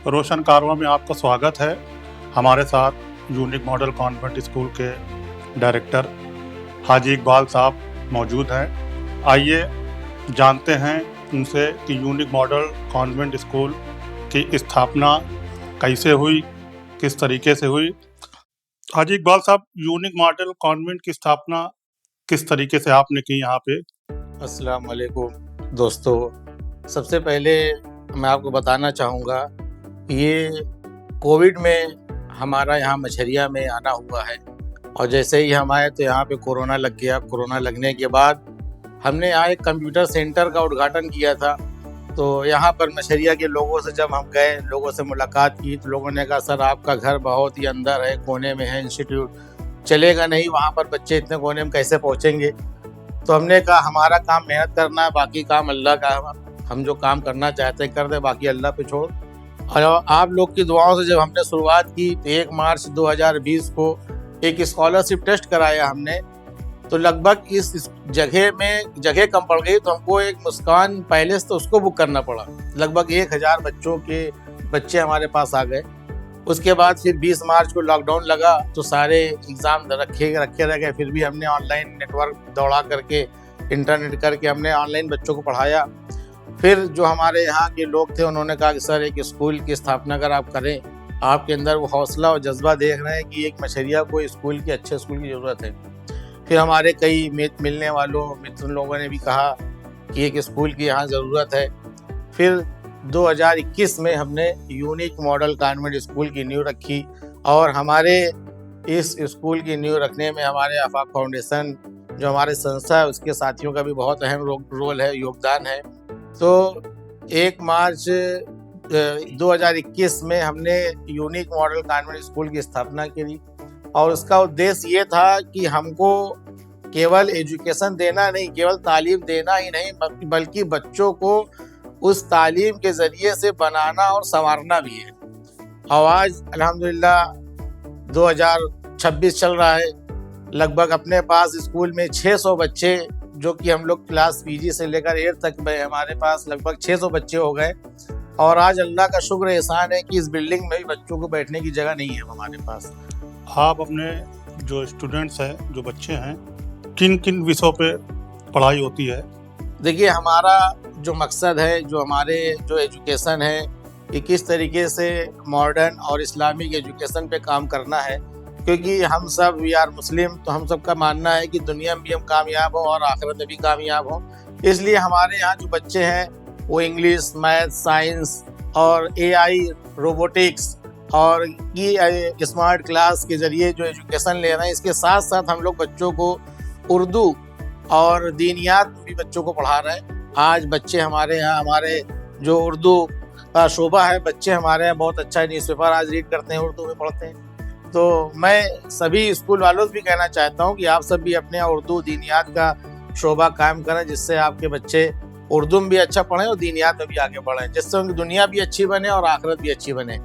रोशन कारवां में आपका स्वागत है। हमारे साथ यूनिक मॉडल कॉन्वेंट स्कूल के डायरेक्टर हाजी इकबाल साहब मौजूद हैं। आइए जानते हैं उनसे कि यूनिक मॉडल कॉन्वेंट स्कूल की स्थापना कैसे हुई, किस तरीके से हुई। हाजी इकबाल साहब, यूनिक मॉडल कॉन्वेंट की स्थापना किस तरीके से आपने की यहाँ पे? अस्सलाम वालेकुम दोस्तों, सबसे पहले मैं आपको बताना चाहूँगा ये कोविड में हमारा यहाँ मछरिया में आना हुआ है और जैसे ही हम आए तो यहाँ पे कोरोना लग गया। कोरोना लगने के बाद हमने यहाँ एक कंप्यूटर सेंटर का उद्घाटन किया था। तो यहाँ पर मछरिया के लोगों से जब हम गए, लोगों से मुलाकात की, तो लोगों ने कहा सर आपका घर बहुत ही अंदर है, कोने में है, इंस्टीट्यूट चलेगा नहीं, वहाँ पर बच्चे इतने कोने में कैसे पहुँचेंगे। तो हमने कहा हमारा काम मेहनत करना है, बाकी काम अल्लाह का है। हम जो काम करना चाहते हैं कर दे, बाकी अल्लाह पे छोड़। और आप लोग की दुआओं से जब हमने शुरुआत की तो 1 मार्च 2020 को एक स्कॉलरशिप टेस्ट कराया हमने। तो लगभग इस जगह कम पड़ गई, तो हमको एक मुस्कान पैलेस तो उसको बुक करना पड़ा। लगभग 1000 बच्चे हमारे पास आ गए। उसके बाद फिर 20 मार्च को लॉकडाउन लगा तो सारे एग्ज़ाम रखे रह गए। फिर भी हमने ऑनलाइन नेटवर्क दौड़ा करके, इंटरनेट करके हमने ऑनलाइन बच्चों को पढ़ाया। फिर जो हमारे यहाँ के लोग थे उन्होंने कहा कि सर एक स्कूल की स्थापना अगर आप करें, आपके अंदर वो हौसला और जज्बा देख रहे हैं कि एक मछरिया को अच्छे स्कूल की ज़रूरत है। फिर हमारे कई मिलने वालों मित्र लोगों ने भी कहा कि एक स्कूल की यहाँ ज़रूरत है। फिर 2021 में हमने यूनिक मॉडल कॉन्वेंट स्कूल की नींव रखी और हमारे इस स्कूल की नींव रखने में हमारे आफाक फाउंडेशन जो हमारे संस्था है उसके साथियों का भी बहुत अहम रोल है, योगदान है। तो 1 मार्च 2021 में हमने यूनिक मॉडल कॉन्वेंट स्कूल की स्थापना की और उसका उद्देश्य ये था कि हमको केवल एजुकेशन देना नहीं, केवल तालीम देना ही नहीं, बल्कि बच्चों को उस तालीम के ज़रिए से बनाना और संवारना भी है। और आज अल्हम्दुलिल्लाह 2026 चल रहा है। लगभग अपने पास स्कूल में 600 बच्चे, जो कि हम लोग क्लास पीजी से लेकर 8 तक में हमारे पास लगभग 600 बच्चे हो गए। और आज अल्लाह का शुक्र एहसान है कि इस बिल्डिंग में भी बच्चों को बैठने की जगह नहीं है हमारे पास। आप अपने जो स्टूडेंट्स हैं, जो बच्चे हैं, किन किन विषयों पे पढ़ाई होती है? देखिए, हमारा जो मकसद है, जो एजुकेशन है, कि किस तरीके से मॉडर्न और इस्लामिक एजुकेशन पे काम करना है। क्योंकि हम सब वी आर मुस्लिम, तो हम सब का मानना है कि दुनिया में भी हम कामयाब हों और आखिरत में भी कामयाब हों। इसलिए हमारे यहाँ जो बच्चे हैं वो इंग्लिश, मैथ, साइंस और एआई, रोबोटिक्स और ये स्मार्ट क्लास के ज़रिए जो एजुकेशन ले रहे हैं, इसके साथ साथ हम लोग बच्चों को उर्दू और दीनियात भी बच्चों को पढ़ा रहे हैं। आज बच्चे हमारे यहाँ, हमारे जो उर्दू का शोबा है, बच्चे हमारे यहाँ बहुत अच्छा न्यूज़पेपर आज रीड करते हैं, उर्दू में पढ़ते हैं। तो मैं सभी स्कूल वालों से भी कहना चाहता हूँ कि आप सब भी अपने उर्दू दीनियात का शोबा कायम करें, जिससे आपके बच्चे उर्दू में भी अच्छा पढ़ें और दीनियात में भी आगे बढ़ें, जिससे उनकी दुनिया भी अच्छी बने और आखिरत भी अच्छी बने।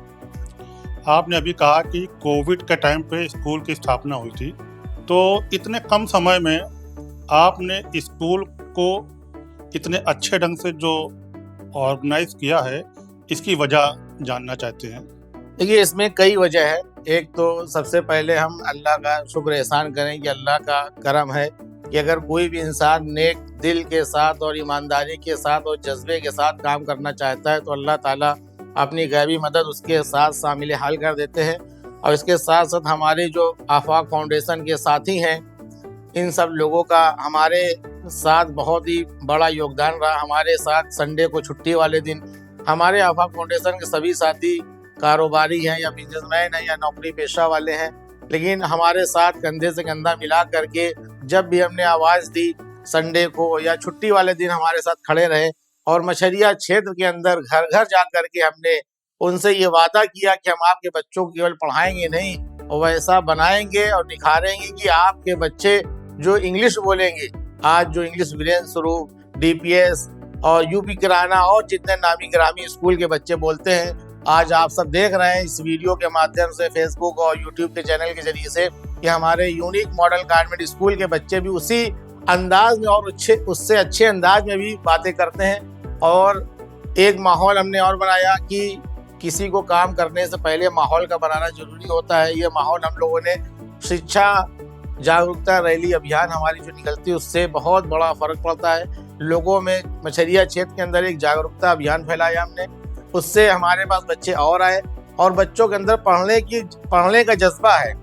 आपने अभी कहा कि कोविड के टाइम पे स्कूल की स्थापना हुई थी, तो इतने कम समय में आपने स्कूल को इतने अच्छे ढंग से जो ऑर्गेनाइज किया है, इसकी वजह जानना चाहते हैं। देखिए, इसमें कई वजह है। एक तो सबसे पहले हम अल्लाह का शुक्र एहसान करें कि अल्लाह का करम है कि अगर कोई भी इंसान नेक दिल के साथ और ईमानदारी के साथ और जज्बे के साथ काम करना चाहता है तो अल्लाह ताला अपनी गैबी मदद उसके साथ शामिल हाल कर देते हैं। और इसके साथ साथ हमारे जो आफाक फाउंडेशन के साथी हैं, इन सब लोगों का हमारे साथ बहुत ही बड़ा योगदान रहा। हमारे साथ संडे को छुट्टी वाले दिन हमारे आफाक फाउंडेशन के सभी साथी कारोबारी हैं या बिजनेसमैन हैं या नौकरी पेशा वाले हैं, लेकिन हमारे साथ कंधे से कंधा मिला करके जब भी हमने आवाज़ दी संडे को या छुट्टी वाले दिन हमारे साथ खड़े रहे। और मछरिया क्षेत्र के अंदर घर घर जा करके हमने उनसे ये वादा किया कि हम आपके बच्चों को केवल पढ़ाएंगे नहीं, और वैसा बनाएंगे और निखारेंगे कि आपके बच्चे जो इंग्लिश बोलेंगे, आज जो इंग्लिश वीरेंद्र स्वरूप, डीपीएस और यूपी किराना और जितने नामी ग्रामी स्कूल के बच्चे बोलते हैं, आज आप सब देख रहे हैं इस वीडियो के माध्यम से, फेसबुक और यूट्यूब के चैनल के जरिए से, कि हमारे यूनिक मॉडल कॉन्वेंट स्कूल के बच्चे भी उसी अंदाज में और उससे अच्छे अंदाज में भी बातें करते हैं। और एक माहौल हमने और बनाया कि किसी को काम करने से पहले माहौल का बनाना जरूरी होता है। ये माहौल हम लोगों ने शिक्षा जागरूकता रैली अभियान हमारी जो निकलती है उससे बहुत बड़ा फर्क पड़ता है। लोगों में मछरिया क्षेत्र के अंदर एक जागरूकता अभियान फैलाया हमने, उससे हमारे पास बच्चे और आए और बच्चों के अंदर पढ़ने का जज्बा है।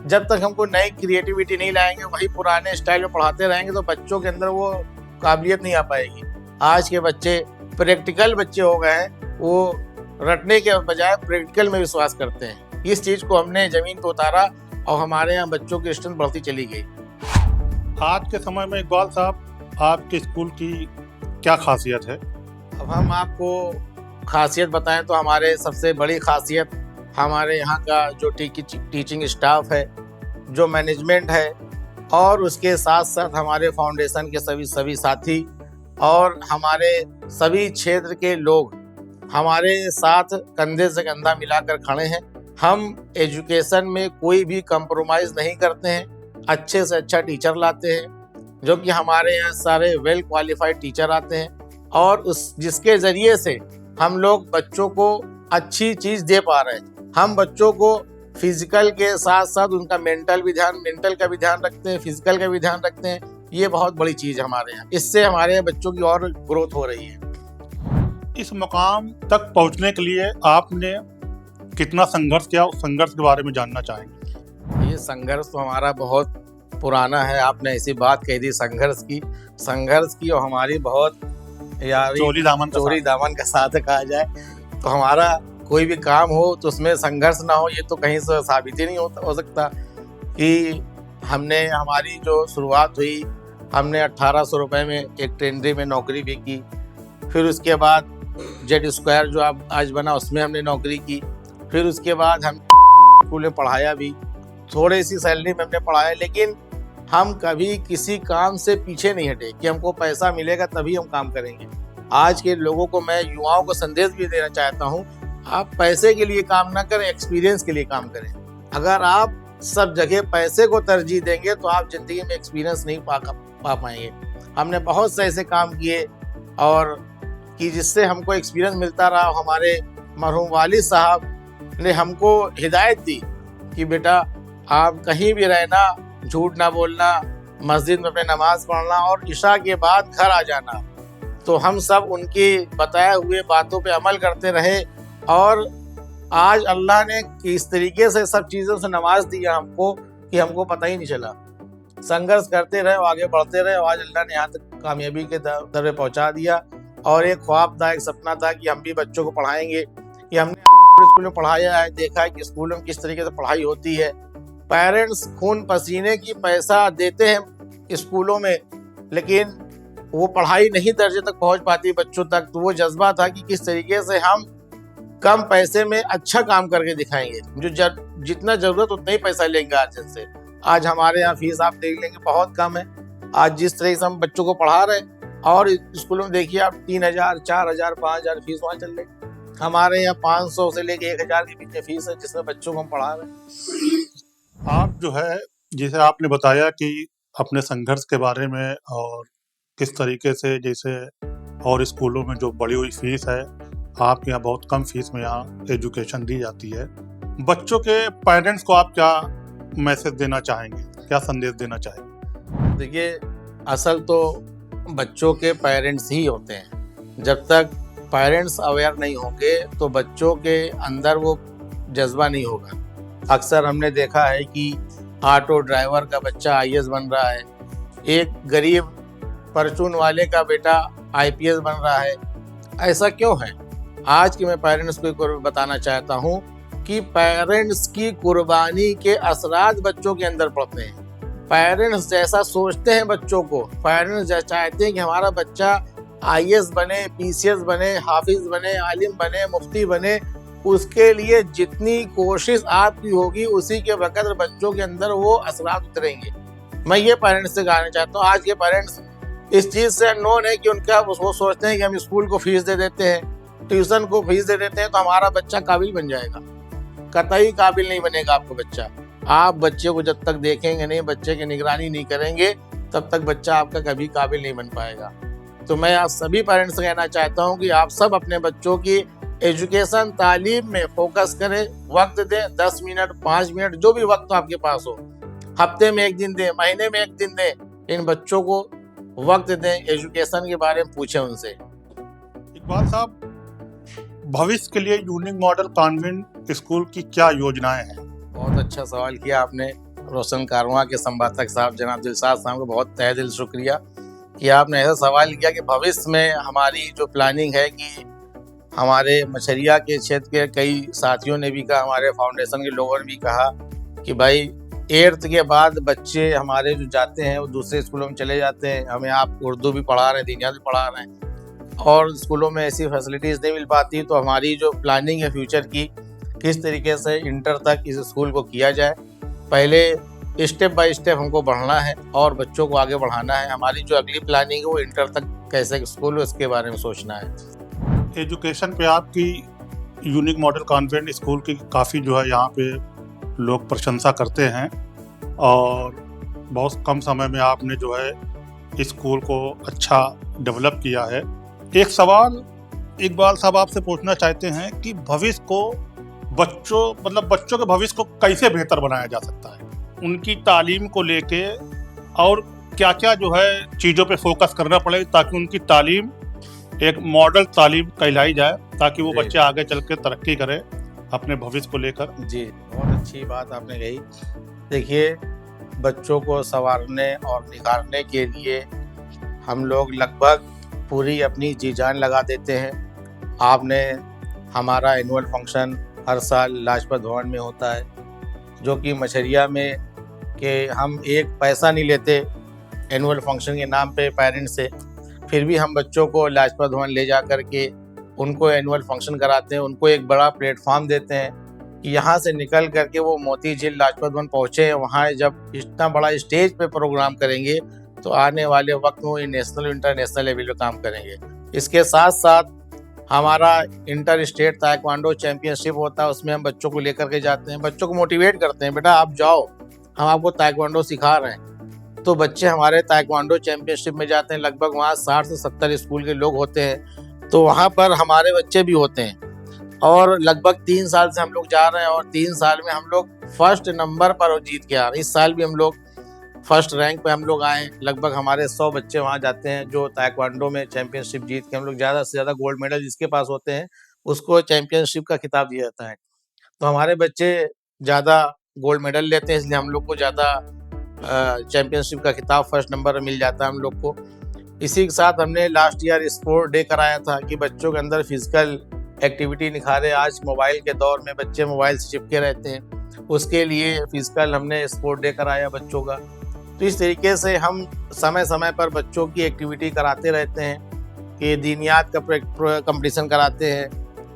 जब तक हमको नई क्रिएटिविटी नहीं लाएंगे, वही पुराने स्टाइल में पढ़ाते रहेंगे तो बच्चों के अंदर वो काबिलियत नहीं आ पाएगी। आज के बच्चे प्रैक्टिकल बच्चे हो गए हैं, वो रटने के बजाय प्रैक्टिकल में विश्वास करते हैं। इस चीज़ को हमने ज़मीन पर उतारा और हमारे यहाँ बच्चों की स्ट्रेंथ बढ़ती चली गई। आज के समय में इकबाल साहब, आपके स्कूल की क्या खासियत है? अब हम आपको खासियत बताएं तो हमारे सबसे बड़ी खासियत हमारे यहाँ का जो टीचिंग स्टाफ है, जो मैनेजमेंट है, और उसके साथ साथ हमारे फाउंडेशन के सभी साथी और हमारे सभी क्षेत्र के लोग हमारे साथ कंधे से कंधा मिलाकर खड़े हैं। हम एजुकेशन में कोई भी कंप्रोमाइज़ नहीं करते हैं, अच्छे से अच्छा टीचर लाते हैं, जो कि हमारे यहाँ सारे वेल क्वालिफाइड टीचर आते हैं और जिसके ज़रिए से हम लोग बच्चों को अच्छी चीज़ दे पा रहे हैं। हम बच्चों को फिजिकल के साथ साथ उनका मेंटल का भी ध्यान रखते हैं, फिजिकल का भी ध्यान रखते हैं। ये बहुत बड़ी चीज़ है हमारे यहाँ, इससे हमारे बच्चों की और ग्रोथ हो रही है। इस मुकाम तक पहुंचने के लिए आपने कितना संघर्ष किया, उस संघर्ष के बारे में जानना चाहेंगे। ये संघर्ष तो हमारा बहुत पुराना है। आपने ऐसी बात कही थी संघर्ष की और हमारी बहुत यारी चोरी दामन का साथ कहा जाए तो हमारा कोई भी काम हो तो उसमें संघर्ष ना हो, ये तो कहीं से साबित ही नहीं हो सकता। कि हमारी जो शुरुआत हुई, हमने 1800 रुपये में एक ट्रेनरी में नौकरी भी की। फिर उसके बाद जेड स्क्वायर जो आज बना उसमें हमने नौकरी की। फिर उसके बाद हम स्कूल में पढ़ाया भी, थोड़ी सी सैलरी में हमने पढ़ाया, लेकिन हम कभी किसी काम से पीछे नहीं हटे कि हमको पैसा मिलेगा तभी हम काम करेंगे। आज के लोगों को मैं युवाओं को संदेश भी देना चाहता हूँ, आप पैसे के लिए काम ना करें, एक्सपीरियंस के लिए काम करें। अगर आप सब जगह पैसे को तरजीह देंगे तो आप ज़िंदगी में एक्सपीरियंस नहीं पा पाएंगे। हमने बहुत से ऐसे काम किए और कि जिससे हमको एक्सपीरियंस मिलता रहा। हमारे मरहूम वालिद साहब ने हमको हिदायत दी कि बेटा आप कहीं भी रहना, झूठ ना बोलना, मस्जिद में अपने नमाज पढ़ना और इशा के बाद घर आ जाना। तो हम सब उनकी बताए हुए बातों पे अमल करते रहे और आज अल्लाह ने इस तरीके से सब चीज़ों से नवाज दिया हमको कि हमको पता ही नहीं चला। संघर्ष करते रहे और आगे बढ़ते रहे और आज अल्लाह ने यहाँ तक कामयाबी के दर पे पहुँचा दिया। और एक ख्वाब था, एक सपना था कि हम भी बच्चों को पढ़ाएंगे। कि हमने स्कूल में पढ़ाया है, देखा है कि स्कूलों में किस तरीके से पढ़ाई होती है। पेरेंट्स खून पसीने की पैसा देते हैं स्कूलों में, लेकिन वो पढ़ाई नहीं दर्जे तक पहुंच पाती बच्चों तक। तो वो जज्बा था कि किस तरीके से हम कम पैसे में अच्छा काम करके दिखाएंगे, जो जितना ज़रूरत उतना ही पैसा लेंगे गार्जियन से। आज हमारे यहाँ फीस आप देख लेंगे बहुत कम है। आज जिस तरह से हम बच्चों को पढ़ा रहे हैं और स्कूलों में देखिए आप 3000, 4000, 5000 फीस वहाँ चल रही। हमारे यहाँ 500 से लेके 1000 के बीच में फीस है जिसमें बच्चों को हम पढ़ा रहे हैं। आप जो है, जैसे आपने बताया कि अपने संघर्ष के बारे में और किस तरीके से जैसे और स्कूलों में जो बढ़ी हुई फीस है, आपके यहाँ बहुत कम फीस में यहाँ एजुकेशन दी जाती है। बच्चों के पेरेंट्स को आप क्या मैसेज देना चाहेंगे, क्या संदेश देना चाहेंगे? देखिए, असल तो बच्चों के पेरेंट्स ही होते हैं। जब तक पेरेंट्स अवेयर नहीं होंगे तो बच्चों के अंदर वो जज्बा नहीं होगा। अक्सर हमने देखा है कि ऑटो ड्राइवर का बच्चा IAS बन रहा है, एक गरीब परचून वाले का बेटा IPS बन रहा है। ऐसा क्यों है? आज के मैं पेरेंट्स को बताना चाहता हूँ कि पेरेंट्स की कुर्बानी के असरात बच्चों के अंदर पड़ते हैं। पेरेंट्स जैसा सोचते हैं बच्चों को, पेरेंट्स चाहते हैं कि हमारा बच्चा IAS बने, PCS बने, हाफिज बने, आलिम बने, मुफ्ती बने। उसके लिए जितनी कोशिश आपकी होगी उसी के बकदर बच्चों के अंदर वो असरात उतरेंगे। मैं ये पेरेंट्स से कहना चाहता हूँ, आज के पेरेंट्स इस चीज़ से अननोन है कि वो सोचते हैं कि हम स्कूल को फीस दे देते हैं, ट्यूशन को फीस दे देते हैं तो हमारा बच्चा काबिल बन जाएगा। कतई काबिल नहीं बनेगा आपका बच्चा। आप बच्चे को जब तक देखेंगे नहीं, बच्चे की निगरानी नहीं करेंगे, तब तक बच्चा आपका कभी काबिल नहीं बन पाएगा। तो मैं आप सभी पेरेंट्स से कहना चाहता हूँ कि आप सब अपने बच्चों की एजुकेशन तालीम में फोकस करें, वक्त दें, 10 मिनट 5 मिनट जो भी वक्त आपके पास हो, हफ्ते में 1 दिन दें, महीने में 1 दिन दें, इन बच्चों को वक्त दें, एजुकेशन के बारे में पूछें उनसे। इकबाल साहब, भविष्य के लिए यूनिक मॉडल कॉन्वेंट स्कूल की क्या योजनाएं हैं? बहुत अच्छा सवाल किया आपने। रोशन कारवां के संवादक साहब जनाब दिलशाद साहब को बहुत तहे दिल शुक्रिया कि आपने ऐसा सवाल किया कि भविष्य में हमारी जो प्लानिंग है कि हमारे मछरिया के क्षेत्र के कई साथियों ने भी कहा, हमारे फाउंडेशन के लोगों ने भी कहा कि भाई 8th के बाद बच्चे हमारे जो जाते हैं वो दूसरे स्कूलों में चले जाते हैं। हमें आप उर्दू भी पढ़ा रहे हैं, दीनियात भी पढ़ा रहे हैं और स्कूलों में ऐसी फैसिलिटीज़ नहीं मिल पाती। तो हमारी जो प्लानिंग है फ्यूचर की, किस तरीके से इंटर तक इस स्कूल को किया जाए, पहले स्टेप बाय स्टेप हमको बढ़ना है और बच्चों को आगे बढ़ाना है। हमारी जो अगली प्लानिंग है वो इंटर तक कैसे स्कूल हो इसके बारे में सोचना है। एजुकेशन पे आपकी यूनिक मॉडल कॉन्वेंट स्कूल की काफ़ी जो है यहाँ पे लोग प्रशंसा करते हैं और बहुत कम समय में आपने जो है इस स्कूल को अच्छा डेवलप किया है। एक सवाल इकबाल साहब आपसे पूछना चाहते हैं कि भविष्य को बच्चों के भविष्य को कैसे बेहतर बनाया जा सकता है, उनकी तालीम को लेके और क्या क्या जो है चीज़ों पे फोकस करना पड़ेगा ताकि उनकी तालीम एक मॉडल तालीम कहलाई जाए, ताकि वो बच्चे आगे चल के तरक्की करें अपने भविष्य को लेकर। जी, बहुत अच्छी बात आपने कही। देखिए, बच्चों को संवारने और निखारने के लिए हम लोग लगभग पूरी अपनी जी जान लगा देते हैं। आपने हमारा एनुअल फंक्शन हर साल लाजपत भवन में होता है, जो कि मछरिया में कि हम एक पैसा नहीं लेते एनुअल फंक्शन के नाम पे पेरेंट्स से, फिर भी हम बच्चों को लाजपत भवन ले जा कर के उनको एनुअल फंक्शन कराते हैं, उनको एक बड़ा प्लेटफॉर्म देते हैं कि यहाँ से निकल करके वो मोती झील लाजपत भवन पहुँचे। वहाँ जब इतना बड़ा स्टेज पे प्रोग्राम करेंगे तो आने वाले वक्त में वो नेशनल इंटरनेशनल लेवल पे काम करेंगे। इसके साथ साथ हमारा इंटर स्टेट ताइक्वांडो चैंपियनशिप होता है, उसमें हम बच्चों को लेकर के जाते हैं, बच्चों को मोटिवेट करते हैं, बेटा आप जाओ, हम आपको ताइक्वांडो सिखा रहे हैं। तो बच्चे हमारे ताइक्वांडो चैंपियनशिप में जाते हैं। लगभग वहाँ 60 से 70 स्कूल के लोग होते हैं, तो वहाँ पर हमारे बच्चे भी होते हैं और लगभग 3 साल से हम लोग जा रहे हैं और 3 साल में हम लोग फर्स्ट नंबर पर जीत के आ रहे हैं। इस साल भी हम लोग फर्स्ट रैंक पे हम लोग आए। लगभग हमारे 100 बच्चे वहाँ जाते हैं जो ताइक्वांडो में चैंपियनशिप जीत के, हम लोग ज़्यादा से ज़्यादा गोल्ड मेडल जिसके पास होते हैं उसको चैंपियनशिप का खिताब दिया जाता है। तो हमारे बच्चे ज़्यादा गोल्ड मेडल लेते हैं, इसलिए हम लोग को ज़्यादा चैंपियनशिप का खिताब फर्स्ट नंबर मिल जाता है हम लोग को। इसी के साथ हमने लास्ट ईयर स्पोर्ट डे कराया था कि बच्चों के अंदर फिजिकल एक्टिविटी निखारे। आज मोबाइल के दौर में बच्चे मोबाइल से चिपके रहते हैं, उसके लिए फिजिकल हमने स्पोर्ट डे कराया बच्चों का। तो इस तरीके से हम समय समय पर बच्चों की एक्टिविटी कराते रहते हैं कि दीनियात का कंपटीशन कराते हैं,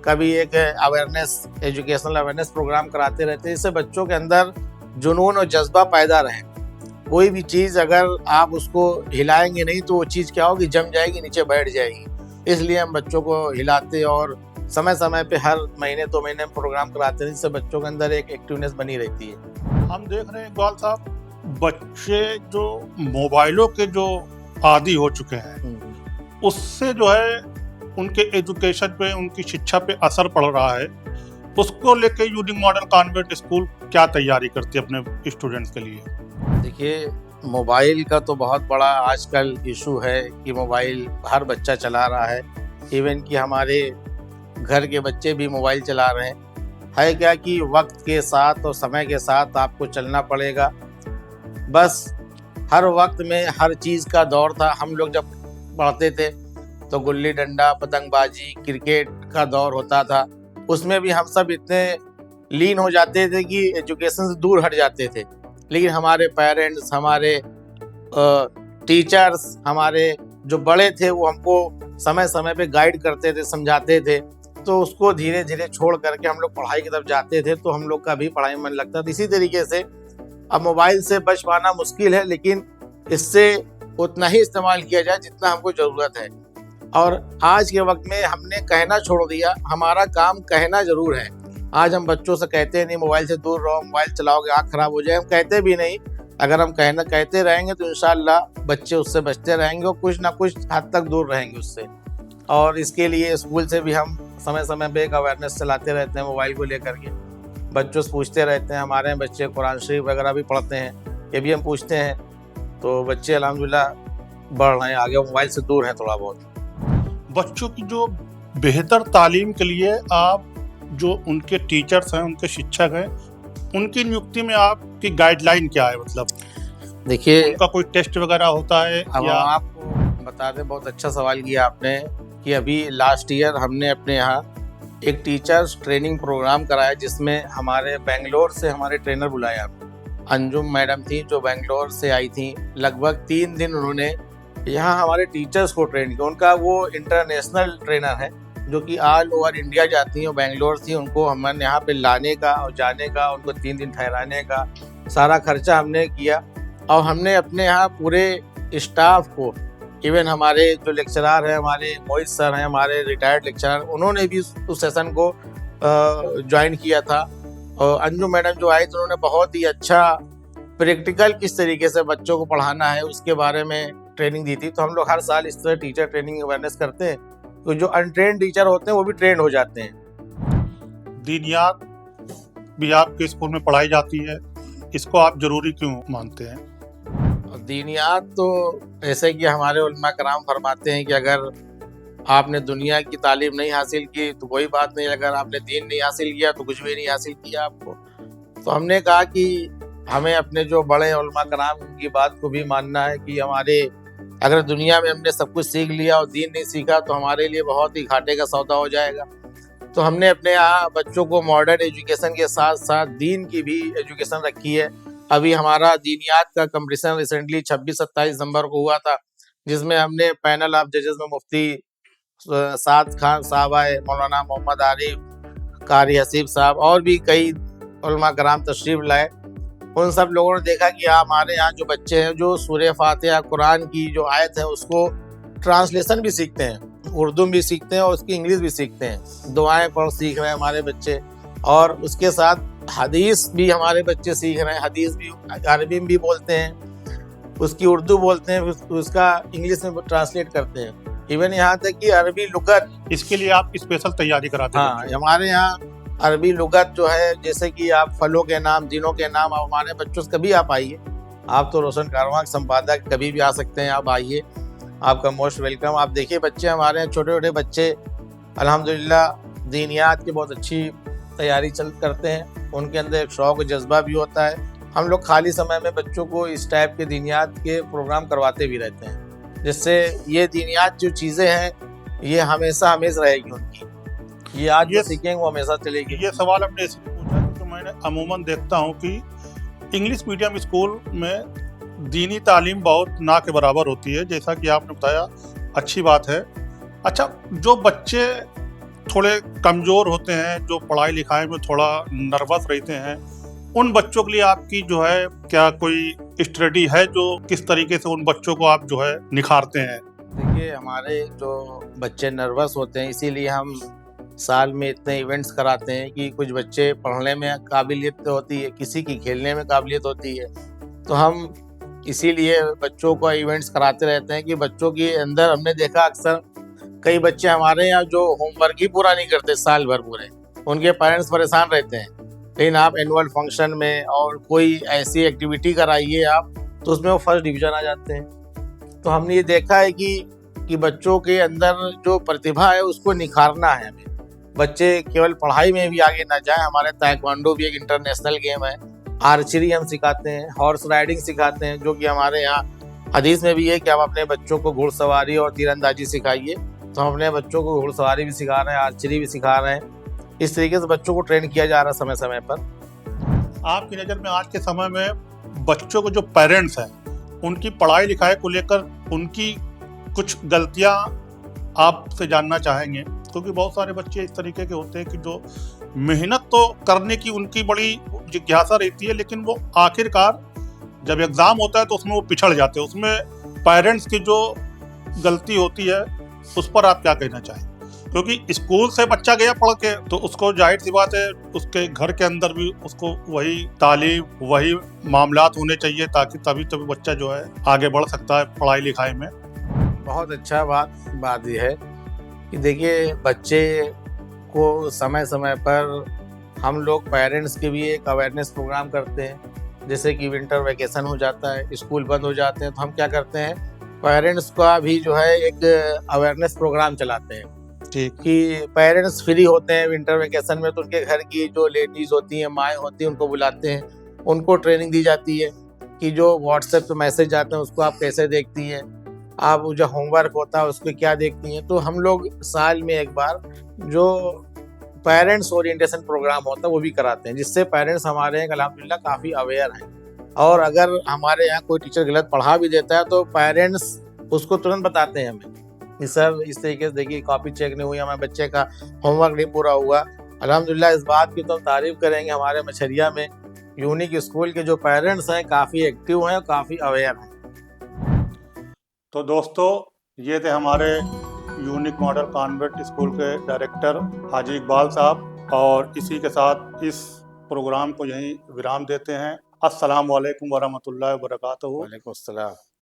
कभी एक अवेयरनेस एजुकेशनल अवेयरनेस प्रोग्राम कराते रहते हैं, इससे बच्चों के अंदर जुनून और जज्बा पैदा रहे। कोई भी चीज़ अगर आप उसको हिलाएंगे नहीं तो वो चीज़ क्या होगी, जम जाएगी, नीचे बैठ जाएगी। इसलिए हम बच्चों को हिलाते और समय समय पे हर महीने 2 महीने में प्रोग्राम कराते हैं, जिससे बच्चों के अंदर एक एक्टिवनेस बनी रहती है। हम देख रहे हैं इकबाल साहब, बच्चे जो मोबाइलों के जो आदी हो चुके हैं, उससे जो है उनके एजुकेशन पे, उनकी शिक्षा पे असर पड़ रहा है। उसको लेके यूनिक मॉडल कॉन्वेंट स्कूल क्या तैयारी करती है अपने स्टूडेंट्स के लिए? देखिए, मोबाइल का तो बहुत बड़ा आजकल इशू है कि मोबाइल हर बच्चा चला रहा है, इवन कि हमारे घर के बच्चे भी मोबाइल चला रहे हैं। है क्या कि वक्त के साथ और समय के साथ आपको चलना पड़ेगा। बस हर वक्त में हर चीज़ का दौर था। हम लोग जब पढ़ते थे तो गुल्ली डंडा, पतंगबाजी, क्रिकेट का दौर होता था, उसमें भी हम सब इतने लीन हो जाते थे कि एजुकेशन से दूर हट जाते थे। लेकिन हमारे पेरेंट्स, हमारे टीचर्स, हमारे जो बड़े थे वो हमको समय समय पे गाइड करते थे, समझाते थे, तो उसको धीरे धीरे छोड़ करके हम लोग पढ़ाई की तरफ जाते थे, तो हम लोग का भी पढ़ाई में मन लगता था। इसी तरीके से अब मोबाइल से बच पाना मुश्किल है, लेकिन इससे उतना ही इस्तेमाल किया जाए जितना हमको ज़रूरत है। और आज के वक्त में हमने कहना छोड़ दिया, हमारा काम कहना ज़रूर है। आज हम बच्चों से कहते नहीं मोबाइल से दूर रहो, मोबाइल चलाओगे आँख खराब हो जाए, हम कहते भी नहीं। अगर हम कहते रहेंगे तो इंशाअल्लाह बच्चे उससे बचते रहेंगे और कुछ ना कुछ हद तक दूर रहेंगे उससे। और इसके लिए स्कूल से भी हम समय समय पे एक अवेयरनेस चलाते रहते हैं मोबाइल को लेकर के। बच्चों से पूछते रहते हैं, हमारे यहाँ बच्चे कुरान शरीफ वगैरह भी पढ़ते हैं, ये भी हम पूछते हैं, तो बच्चे अल्हम्दुलिल्लाह बढ़ रहे हैं आगे, मोबाइल से दूर हैं थोड़ा बहुत। बच्चों की जो बेहतर तालीम के लिए आप जो उनके टीचर्स हैं, उनके शिक्षक हैं, उनकी नियुक्ति में आपकी गाइडलाइन क्या है? मतलब देखिए, उनका कोई टेस्ट वगैरह होता है अब या? आपको बता दें, बहुत अच्छा सवाल किया आपने कि अभी लास्ट ईयर हमने अपने यहाँ एक टीचर्स ट्रेनिंग प्रोग्राम कराया, जिसमें हमारे बेंगलोर से हमारे ट्रेनर बुलाए। आप अंजुम मैडम थी जो बेंगलोर से आई थी, लगभग 3 दिन उन्होंने यहाँ हमारे टीचर्स को ट्रेन किया। उनका वो इंटरनेशनल ट्रेनर है जो कि ऑल ओवर इंडिया जाती हैं, बेंगलोर थी, उनको हमने यहाँ पे लाने का और जाने का, उनको 3 दिन ठहराने का सारा खर्चा हमने किया। और हमने अपने यहाँ पूरे स्टाफ को, इवन हमारे जो लेक्चरार हैं, हमारे मोहित सर हैं, हमारे रिटायर्ड लेक्चरार, उन्होंने भी उस सेशन को ज्वाइन किया था। और अंजुम मैडम जो आई तो उन्होंने बहुत ही अच्छा प्रैक्टिकल किस तरीके से बच्चों को पढ़ाना है उसके बारे में ट्रेनिंग दी थी। तो हम लोग हर साल इस तरह टीचर ट्रेनिंग अवेयरनेस करते हैं, तो जो अनट्रेंड टीचर होते हैं वो भी ट्रेंड हो जाते हैं। दीनियात भी आपके स्कूल में पढ़ाई जाती है, इसको आप जरूरी क्यों मानते हैं? दीनियात तो ऐसे कि हमारे उलमा कराम फरमाते हैं कि अगर आपने दुनिया की तालीम नहीं हासिल की तो कोई बात नहीं, अगर आपने दीन नहीं हासिल किया तो कुछ भी नहीं हासिल किया आपको। तो हमने कहा कि हमें अपने जो बड़े उलमा कराम की बात को भी मानना है कि हमारे अगर दुनिया में हमने सब कुछ सीख लिया और दीन नहीं सीखा तो हमारे लिए बहुत ही घाटे का सौदा हो जाएगा। तो हमने अपने यहाँ बच्चों को मॉडर्न एजुकेशन के साथ साथ दीन की भी एजुकेशन रखी है। अभी हमारा दीनियात का कंपटीशन रिसेंटली 26-27 दिसंबर को हुआ था, जिसमें हमने पैनल ऑफ जजेस में मुफ्ती साद खान साहब आए, मौलाना मोहम्मद आरिफ, कारी हसीब साहब और भी कई उलमा कराम तशरीफ लाए। उन सब लोगों ने देखा कि हमारे यहाँ जो बच्चे हैं जो सूरह फातिहा कुरान की जो आयत है उसको ट्रांसलेशन भी सीखते हैं, उर्दू भी सीखते हैं और उसकी इंग्लिश भी सीखते हैं, दुआएं पढ़ सीख रहे हैं हमारे बच्चे। और उसके साथ हदीस भी हमारे बच्चे सीख रहे हैं, हदीस भी अरबी में भी बोलते हैं, उसकी उर्दू बोलते हैं, उसका इंग्लिश में ट्रांसलेट करते हैं, इवन यहाँ तक कि अरबी लुगत। इसके लिए आप स्पेशल तैयारी कराते हैं? हाँ, हमारे यहाँ अरबी लुगत जो है, जैसे कि आप फलों के नाम, दिनों के नाम, आप हमारे बच्चों से कभी आप आइए, आप तो रोशन कारवां के संपादक, कभी भी आ सकते हैं, आप आइए, आपका मोस्ट वेलकम। आप देखिए बच्चे हमारे यहाँ छोटे छोटे बच्चे अल्हम्दुलिल्लाह दीनियात की बहुत अच्छी तैयारी करते हैं, उनके अंदर एक शौक जज्बा भी होता है। हम लोग खाली समय में बच्चों को इस टाइप के दीनियात के प्रोग्राम करवाते भी रहते हैं, जिससे ये दीनियात जो चीज़ें हैं ये हमेशा हमेशा रहेगी उनकी, ये आज ये सीखेंगे वो हमेशा चलेगी। ये सवाल आपने इसलिए पूछा क्योंकि मैंने अमूमन देखता हूँ कि इंग्लिश मीडियम स्कूल में दीनी तालीम बहुत ना के बराबर होती है, जैसा कि आपने बताया, अच्छी बात है। अच्छा, जो बच्चे थोड़े कमज़ोर होते हैं, जो पढ़ाई लिखाई में थोड़ा नर्वस रहते हैं, उन बच्चों के लिए आपकी जो है क्या कोई स्ट्रेटजी है जो किस तरीके से उन बच्चों को आप जो है निखारते हैं? देखिए, हमारे जो बच्चे नर्वस होते हैं इसीलिए हम साल में इतने इवेंट्स कराते हैं कि कुछ बच्चे पढ़ने में काबिलियत होती है, किसी की खेलने में काबिलियत होती है, तो हम इसीलिए बच्चों को इवेंट्स कराते रहते हैं कि बच्चों के अंदर, हमने देखा अक्सर कई बच्चे हमारे यहाँ जो होमवर्क ही पूरा नहीं करते साल भर पूरे, उनके पेरेंट्स परेशान रहते हैं, लेकिन आप एनुअल फंक्शन में और कोई ऐसी एक्टिविटी कराइए आप तो उसमें वो फर्स्ट डिवीज़न आ जाते हैं। तो हमने ये देखा है कि बच्चों के अंदर जो प्रतिभा है उसको निखारना है हमें, बच्चे केवल पढ़ाई में भी आगे ना जाए। हमारे ताइक्वांडो भी एक इंटरनेशनल गेम है, आर्चरी हम सिखाते हैं, हॉर्स राइडिंग सिखाते हैं, जो कि हमारे यहाँ हदीस में भी है कि आप अपने बच्चों को घुड़सवारी और तीरंदाजी सिखाइए। तो हम अपने बच्चों को घुड़सवारी भी सिखा रहे हैं, आर्चरी भी सिखा रहे हैं, इस तरीके से बच्चों को ट्रेन किया जा रहा है समय समय पर। आपकी नज़र में आज के समय में बच्चों को जो पेरेंट्स हैं उनकी पढ़ाई लिखाई को लेकर उनकी कुछ गलतियां आपसे जानना चाहेंगे, क्योंकि बहुत सारे बच्चे इस तरीके के होते हैं कि जो मेहनत तो करने की उनकी बड़ी जिज्ञासा रहती है, लेकिन वो आखिरकार जब एग्ज़ाम होता है तो उसमें वो पिछड़ जाते हैं। उसमें पेरेंट्स की जो गलती होती है उस पर आप क्या कहना चाहें? क्योंकि स्कूल से बच्चा गया पढ़ के तो उसको जाहिर सी बात है उसके घर के अंदर भी उसको वही तालीम, वही मामलात होने चाहिए, ताकि तभी बच्चा जो है आगे बढ़ सकता है पढ़ाई लिखाई में। बहुत अच्छा बात ये है कि देखिए, बच्चे को समय समय पर हम लोग पेरेंट्स के भी एक अवेयरनेस प्रोग्राम करते हैं। जैसे कि विंटर वैकेशन हो जाता है, स्कूल बंद हो जाते हैं, तो हम क्या करते हैं, पेरेंट्स का भी जो है एक अवेयरनेस प्रोग्राम चलाते हैं ठीक। कि पेरेंट्स फ्री होते हैं विंटर वैकेशन में, तो उनके घर की जो लेडीज़ होती हैं, माएँ होती हैं, उनको बुलाते हैं, उनको ट्रेनिंग दी जाती है कि जो व्हाट्सएप पे मैसेज आते हैं उसको आप कैसे देखती हैं, आप जो होमवर्क होता है उसको क्या देखती हैं। तो हम लोग साल में एक बार जो पेरेंट्स ओरिएंटेशन प्रोग्राम होता है वो भी कराते हैं, जिससे पेरेंट्स हमारे यहाँ अल्हम्दुलिल्लाह काफ़ी अवेयर हैं। और अगर हमारे यहाँ कोई टीचर गलत पढ़ा भी देता है तो पेरेंट्स उसको तुरंत बताते हैं हमें कि सर इस तरीके से देखिए कॉपी चेक नहीं हुई, हमारे बच्चे का होमवर्क नहीं पूरा हुआ। अल्हम्दुलिल्लाह इस बात की तो हम तारीफ़ करेंगे, हमारे मछरिया में यूनिक स्कूल के जो पेरेंट्स हैं काफ़ी एक्टिव हैं और काफ़ी अवेयर हैं। तो दोस्तों, ये थे हमारे यूनिक मॉडल कॉन्वेंट स्कूल के डायरेक्टर हाजी इकबाल साहब, और इसी के साथ इस प्रोग्राम को यहीं विराम देते हैं। अस्सलाम वालेकुम वरहमतुल्लाहि वबरकातुहू। वालेकुम अस्सलाम।